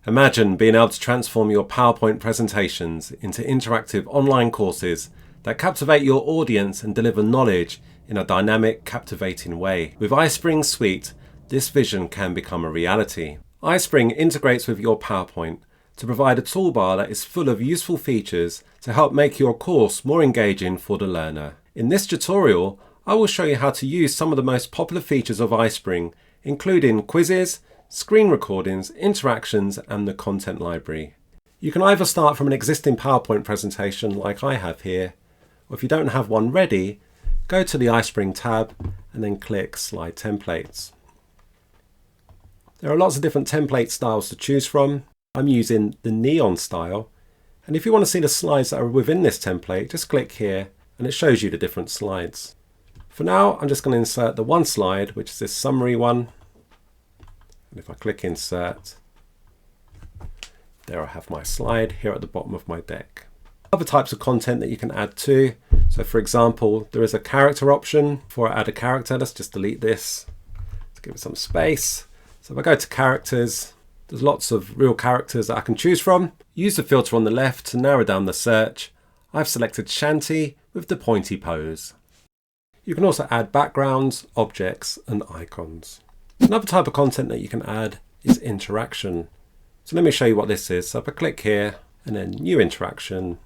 Imagine being able to transform your PowerPoint presentations into interactive online courses that captivate your audience and deliver knowledge in a dynamic, captivating way. With iSpring Suite, this vision can become a reality. iSpring integrates with your PowerPoint to provide a toolbar that is full of useful features to help make your course more engaging for the learner. In this tutorial, I will show you how to use some of the most popular features of iSpring, including quizzes, screen recordings, interactions, and the content library. You can either start from an existing PowerPoint presentation like I have here, or if you don't have one ready, go to the iSpring tab and then click Slide Templates. There are lots of different template styles to choose from. I'm using the neon style, and if you want to see the slides that are within this template, just click here and it shows you the different slides. For now, I'm just going to insert the one slide, which is this summary one. And if I click Insert, there I have my slide here at the bottom of my deck. Other types of content that you can add to. So for example, there is a character option. Before I add a character, let's just delete this to give it some space. So if I go to characters, there's lots of real characters that I can choose from. Use the filter on the left to narrow down the search. I've selected Shanty with the pointy pose. You can also add backgrounds, objects, and icons. Another type of content that you can add is interaction. So let me show you what this is. So if I click here and then New Interaction.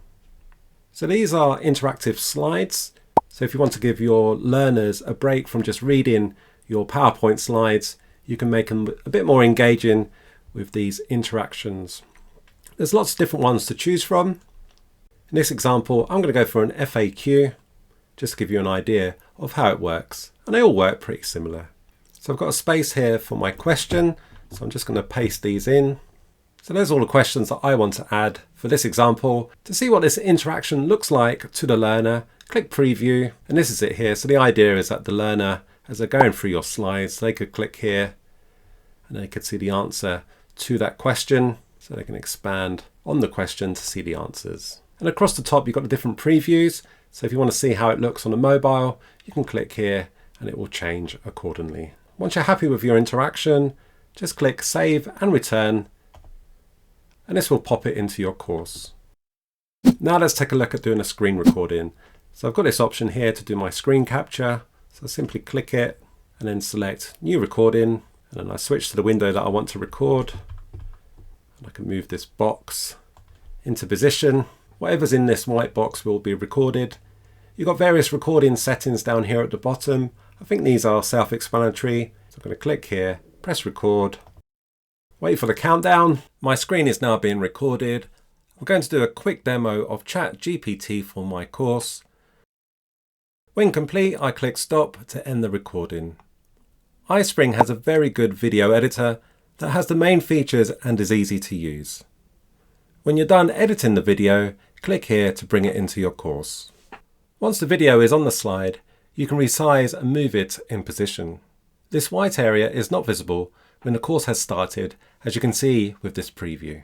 So these are interactive slides. So if you want to give your learners a break from just reading your PowerPoint slides, you can make them a bit more engaging with these interactions. There's lots of different ones to choose from. In this example, I'm going to go for an FAQ, just to give you an idea of how it works. And they all work pretty similar. So I've got a space here for my question, so I'm just going to paste these in. So there's all the questions that I want to add for this example. To see what this interaction looks like to the learner, click Preview, and this is it here. So the idea is that the learner, as they're going through your slides, they could click here and they could see the answer to that question. So they can expand on the question to see the answers. And across the top, you've got the different previews. So if you want to see how it looks on a mobile, you can click here and it will change accordingly. Once you're happy with your interaction, just click Save and Return, and this will pop it into your course. Now let's take a look at doing a screen recording. So I've got this option here to do my screen capture. So I simply click it and then select New Recording, and then I switch to the window that I want to record. And I can move this box into position. Whatever's in this white box will be recorded. You've got various recording settings down here at the bottom. I think these are self-explanatory. So I'm going to click here, press record, wait for the countdown. My screen is now being recorded. I'm going to do a quick demo of ChatGPT for my course. When complete, I click stop to end the recording. iSpring has a very good video editor that has the main features and is easy to use. When you're done editing the video, click here to bring it into your course. Once the video is on the slide, you can resize and move it in position. This white area is not visible when the course has started, as you can see with this preview.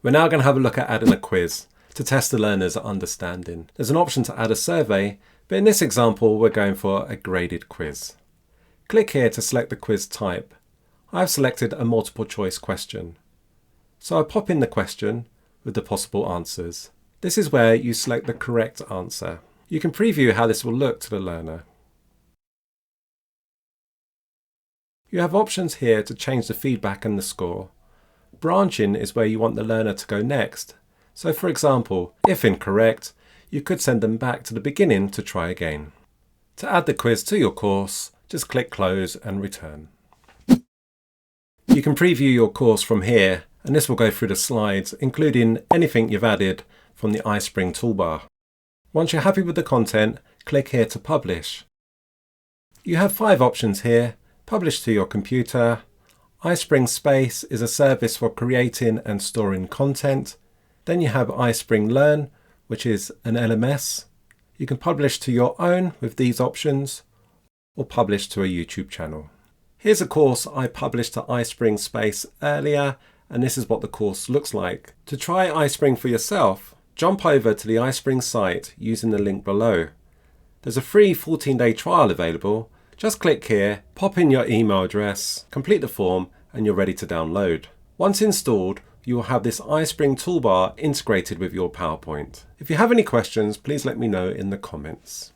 We're now going to have a look at adding a quiz to test the learner's understanding. There's an option to add a survey, but in this example, we're going for a graded quiz. Click here to select the quiz type. I've selected a multiple choice question. So I pop in the question with the possible answers. This is where you select the correct answer. You can preview how this will look to the learner. You have options here to change the feedback and the score. Branching is where you want the learner to go next. So for example, if incorrect, you could send them back to the beginning to try again. To add the quiz to your course, just click Close and Return. You can preview your course from here, and this will go through the slides, including anything you've added from the iSpring toolbar. Once you're happy with the content, click here to publish. You have 5 options here. Publish to your computer. iSpring Space is a service for creating and storing content. Then you have iSpring Learn, which is an LMS. You can publish to your own with these options, or publish to a YouTube channel. Here's a course I published to iSpring Space earlier, and this is what the course looks like. To try iSpring for yourself, jump over to the iSpring site using the link below. There's a free 14-day trial available. Just click here, pop in your email address, complete the form, and you're ready to download. Once installed, you will have this iSpring toolbar integrated with your PowerPoint. If you have any questions, please let me know in the comments.